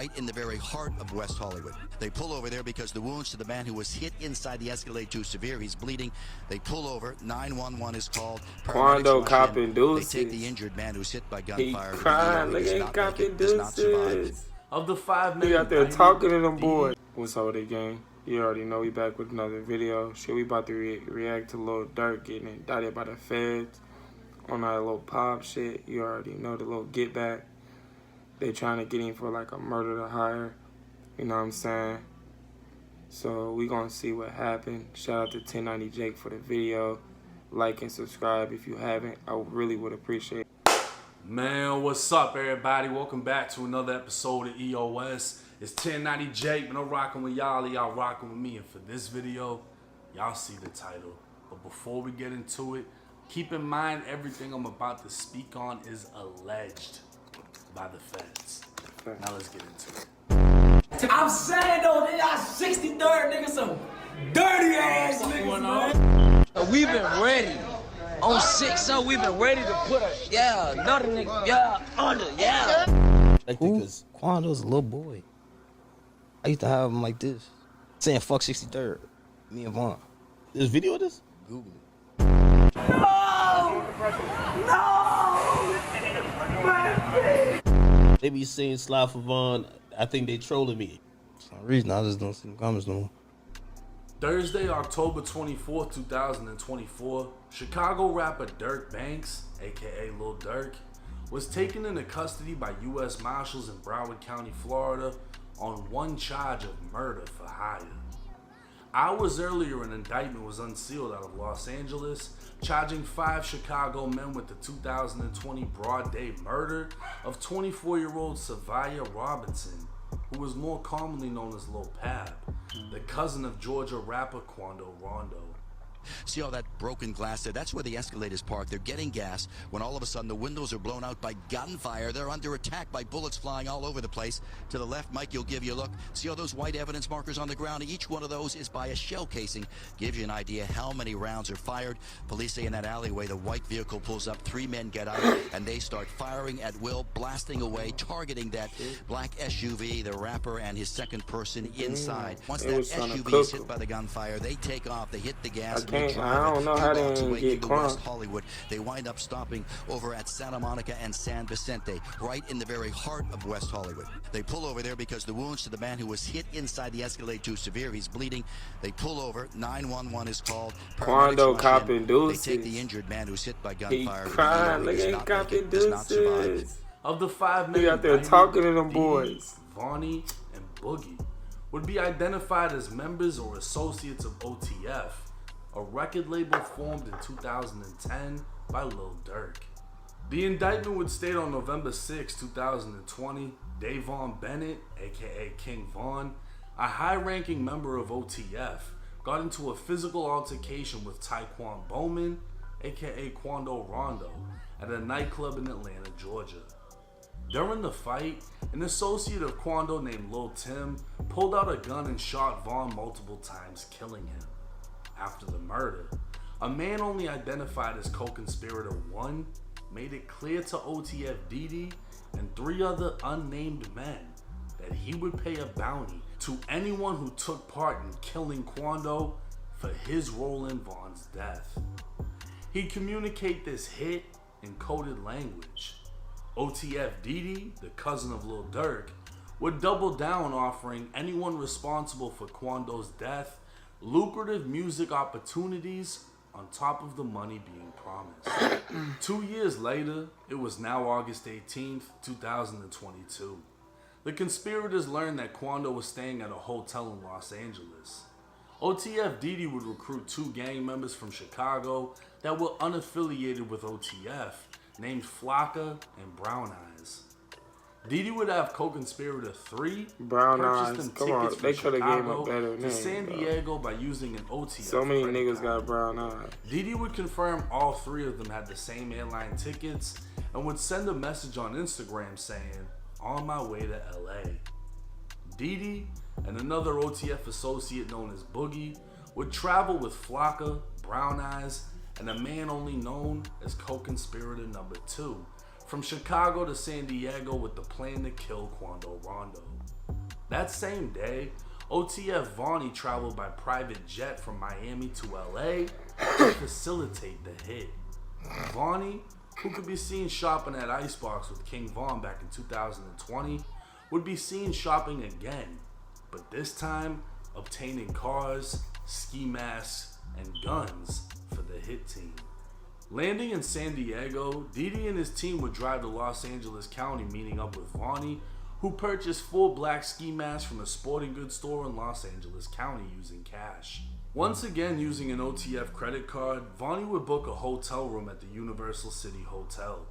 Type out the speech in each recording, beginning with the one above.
Right in the very heart of West Hollywood. They pull over there because the wounds to the man who was hit inside the Escalade too severe. He's bleeding. They pull over. 911 is called. Quando copping deuces. They take the injured man who's hit by He gunfire. crying. Look at copping deuces. Of the 5 men we out there talking to them boys. What's up with the gang? You already know we back with another video. Shit, we about to react to Lil Durk getting indicted by the feds on that little pop shit. You already know the little get back. They trying to get him for like a murder to hire. You know what I'm saying? So we gonna see what happened. Shout out to 1090 Jake for the video. Like and subscribe if you haven't. I really would appreciate it. Man, what's up, everybody? Welcome back to another episode of EOS. It's 1090 Jake, man. I'm rocking with y'all. Y'all rocking with me. And for this video, y'all see the title. But before we get into it, keep in mind everything I'm about to speak on is alleged by the feds. Now let's get into it. I'm saying though, they got 63rd niggas, some dirty ass niggas, man. We've been ready. On 6, so we've been ready to put a another nigga, under, Because Quando's a little boy. I used to have him like this, saying fuck 63rd. Me and Vaughn. There's video of this? Google it. No! They be saying slide for Vaughn. I think they trolling me. For some reason, I just don't see the comments no more. Thursday, October 24th, 2024, Chicago rapper Durk Banks, aka Lil Durk, was taken into custody by U.S. Marshals in Broward County, Florida, on one charge of murder for hire. Hours earlier, an indictment was unsealed out of Los Angeles, charging 5 Chicago men with the 2020 broad day murder of 24-year-old Savia Robinson, who was more commonly known as Lil Pab, the cousin of Georgia rapper Quando Rondo. See all that broken glass there? That's where the Escalade is parked. They're getting gas when all of a sudden the windows are blown out by gunfire. They're under attack by bullets flying all over the place. To the left, Mike, you'll give you a look. See all those white evidence markers on the ground? Each one of those is by a shell casing. Gives you an idea how many rounds are fired. Police say in that alleyway, the white vehicle pulls up. 3 men get out, and they start firing at will, blasting away, targeting that black SUV, the rapper, and his second person inside. Once that SUV is hit by the gunfire, they take off. They hit the gas. I don't know how they didn't get caught. West Hollywood. They wind up stopping over at Santa Monica and San Vicente, right in the very heart of West Hollywood. They pull over there because the wounds to the man who was hit inside the Escalade too severe. He's bleeding. They pull over. 911 is called. Quando copping deuces. They take the injured man who's hit by gunfire. He crying. Look at copping deuces. Of the 5 men we out there talking to them boys, Vonnie and Boogie would be identified as members or associates of OTF, a record label formed in 2010 by Lil Durk. The indictment would state on November 6, 2020, Davon Bennett, aka King Von, a high-ranking member of OTF, got into a physical altercation with Tyquan Bowman, aka Quando Rondo, at a nightclub in Atlanta, Georgia. During the fight, an associate of Quando named Lil Tim pulled out a gun and shot Von multiple times, killing him. After the murder, a man only identified as co-conspirator 1 made it clear to OTF Didi and 3 other unnamed men that he would pay a bounty to anyone who took part in killing Quando for his role in Von's death. He'd communicate this hit in coded language. OTF Didi, the cousin of Lil Durk, would double down, offering anyone responsible for Quando's death lucrative music opportunities on top of the money being promised. 2 years later, it was now August 18th, 2022. The conspirators learned that Quando was staying at a hotel in Los Angeles. OTF Didi would recruit 2 gang members from Chicago that were unaffiliated with OTF, named Flocka and Brown Eyes. Didi would have co-conspirator 3 Brown purchase Eyes. them Come on, tickets they from could have gave him a Chicago better to name, San Diego by using an OTF. So many credit niggas card. got brown eyes. Didi would confirm all 3 of them had the same airline tickets and would send a message on Instagram saying, "On my way to LA." Didi and another OTF associate known as Boogie would travel with Flocka, Brown Eyes, and a man only known as co-conspirator number 2 from Chicago to San Diego with the plan to kill Quando Rondo. That same day, OTF Vonnie traveled by private jet from Miami to LA to facilitate the hit. Vonnie, who could be seen shopping at Icebox with King Von back in 2020, would be seen shopping again, but this time obtaining cars, ski masks, and guns for the hit team. Landing in San Diego, Didi and his team would drive to Los Angeles County, meeting up with Vonnie, who purchased full black ski masks from a sporting goods store in Los Angeles County using cash. Once again using an OTF credit card, Vonnie would book a hotel room at the Universal City Hotel.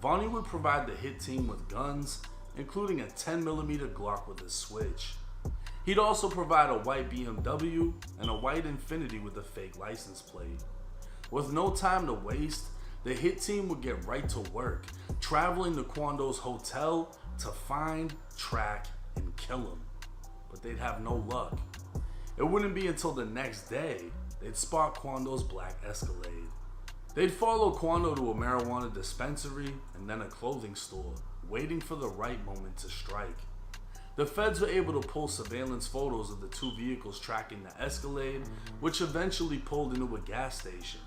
Vonnie would provide the hit team with guns, including a 10mm Glock with a switch. He'd also provide a white BMW and a white Infiniti with a fake license plate. With no time to waste, the hit team would get right to work, traveling to Quando's hotel to find, track, and kill him. But they'd have no luck. It wouldn't be until the next day they'd spot Quando's black Escalade. They'd follow Quando to a marijuana dispensary and then a clothing store, waiting for the right moment to strike. The feds were able to pull surveillance photos of the two vehicles tracking the Escalade, which eventually pulled into a gas station.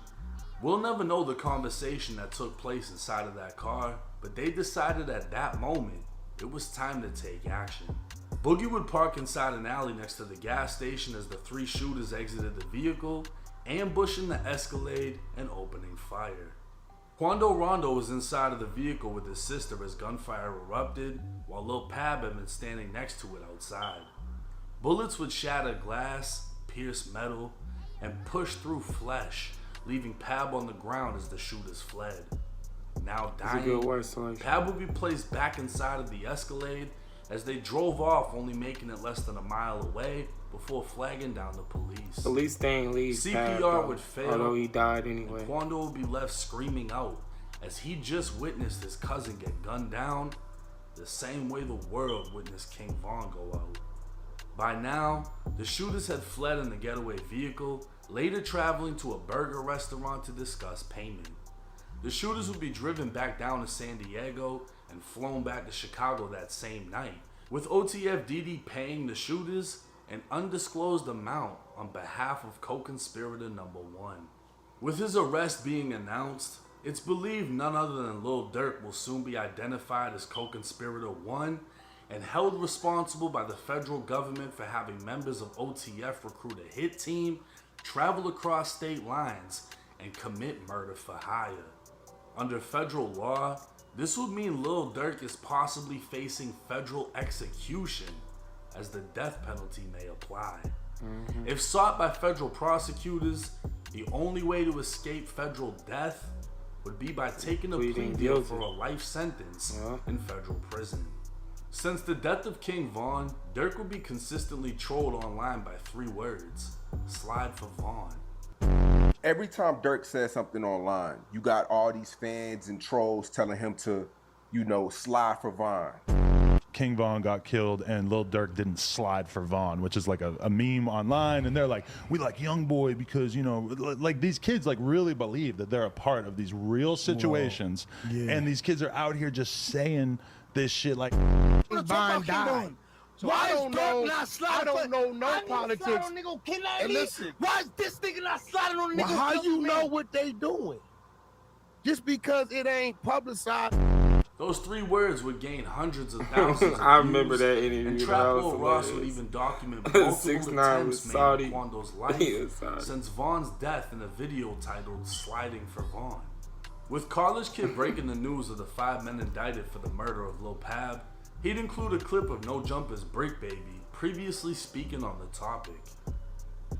We'll never know the conversation that took place inside of that car, but they decided at that moment it was time to take action. Boogie would park inside an alley next to the gas station as the three shooters exited the vehicle, ambushing the Escalade and opening fire. Quando Rondo was inside of the vehicle with his sister as gunfire erupted, while Lil Pab had been standing next to it outside. Bullets would shatter glass, pierce metal, and push through flesh, leaving Pab on the ground as the shooters fled. Now dying, Pab would be placed back inside of the Escalade as they drove off, only making it less than a mile away before flagging down the police. At least they ain't leave CPR Pab, would fail, although he died anyway. And Quando would be left screaming out as he just witnessed his cousin get gunned down the same way the world witnessed King Von go out. By now, the shooters had fled in the getaway vehicle, later traveling to a burger restaurant to discuss payment. The shooters would be driven back down to San Diego and flown back to Chicago that same night, with OTF DD paying the shooters an undisclosed amount on behalf of co-conspirator number 1. With his arrest being announced, it's believed none other than Lil Durk will soon be identified as co-conspirator 1 and held responsible by the federal government for having members of OTF recruit a hit team, travel across state lines, and commit murder for hire. Under federal law, this would mean Lil Durk is possibly facing federal execution, as the death penalty may apply. If sought by federal prosecutors, the only way to escape federal death would be by taking a plea deal for a life sentence in federal prison. Since the death of King Von, Durk would be consistently trolled online by 3 words: slide for Von. Every time Durk says something online, you got all these fans and trolls telling him to, you know, slide for Von. King Von got killed and Lil Durk didn't slide for Von, which is like a meme online, and they're like, we like Young Boy because, you know, like these kids like really believe that they're a part of these real situations. And these kids are out here just saying this shit like Von died. So why I don't know no politics. And listen, why is this nigga not sliding on the nigga? How you know what they doing? Just because it ain't publicized. Those 3 words would gain hundreds of thousands of I remember that interview. And Trapple Ross would even document multiple attempts made in Quando's life since Von's death in a video titled Sliding for Von. With College Kid breaking the news of the 5 men indicted for the murder of Lil Pab, he'd include a clip of No Jumper's Brick Baby previously speaking on the topic.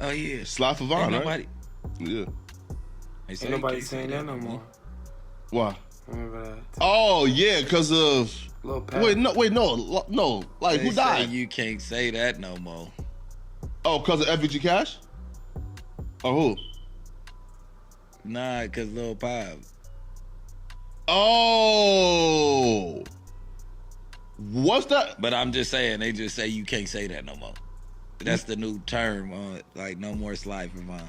Oh yeah, slide for Von, right? Yeah. Ain't nobody saying that no more. Why? Remember that? Oh yeah, because of Lil Pab. Wait, no. Like They who died? say you can't say that no more. Oh, because of FVG Cash? Or who? Nah, cause Lil Pab. Oh. What's that? But I'm just saying, they just say you can't say that no more. That's the new term, like no more slide for Von.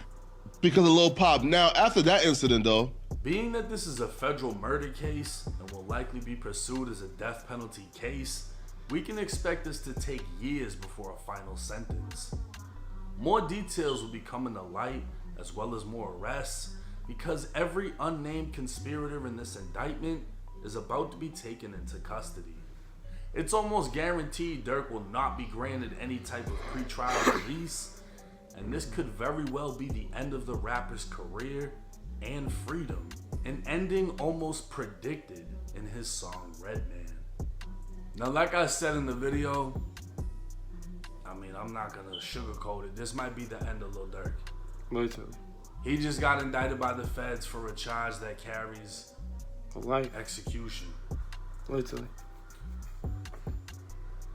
Because of Lil Pop. Now, after that incident, though. Being that this is a federal murder case and will likely be pursued as a death penalty case, we can expect this to take years before a final sentence. More details will be coming to light, as well as more arrests, because every unnamed conspirator in this indictment is about to be taken into custody. It's almost guaranteed Durk will not be granted any type of pretrial release, and this could very well be the end of the rapper's career and freedom, an ending almost predicted in his song Redman. Now, like I said in the video, I mean, I'm not gonna sugarcoat it. This might be the end of Lil Durk. Literally. He just got indicted by the feds for a charge that carries life execution. Literally.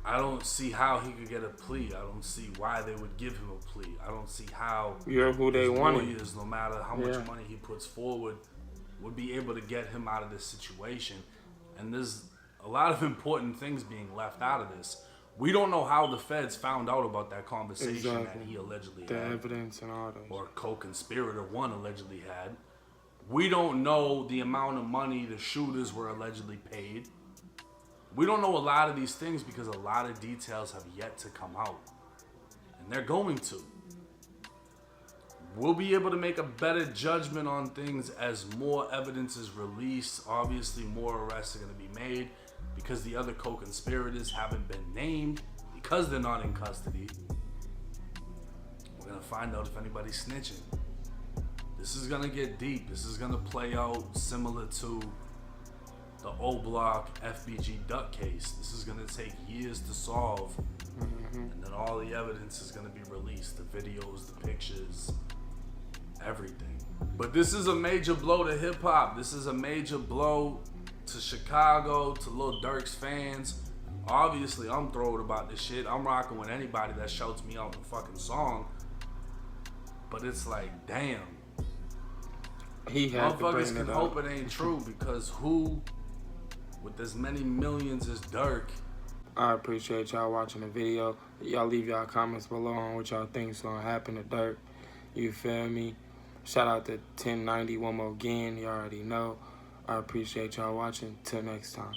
I don't see how he could get a plea. I don't see why they would give him a plea. I don't see how you're who they wanted. Lawyers, no matter how much money he puts forward, would be able to get him out of this situation. And there's a lot of important things being left out of this. We don't know how the feds found out about that conversation that he allegedly had. The evidence and all that. Or co-conspirator one allegedly had. We don't know the amount of money the shooters were allegedly paid. We don't know a lot of these things because a lot of details have yet to come out. And they're going to. We'll be able to make a better judgment on things as more evidence is released. Obviously, more arrests are going to be made because the other co-conspirators haven't been named because they're not in custody. We're going to find out if anybody's snitching. This is going to get deep. This is going to play out similar to the O Block FBG Duck case. This is going to take years to solve. And then all the evidence is going to be released. The videos, the pictures, everything. But this is a major blow to hip hop. This is a major blow to Chicago, to Lil Durk's fans. Obviously, I'm thrilled about this shit. I'm rocking with anybody that shouts me out the fucking song. But it's like, damn. He had motherfuckers can hope it ain't true because who, with as many millions as Durk. I appreciate y'all watching the video. Y'all leave y'all comments below on what y'all think's gonna happen to Durk. You feel me? Shout out to 1090 one more again. You already know. I appreciate y'all watching. Till next time.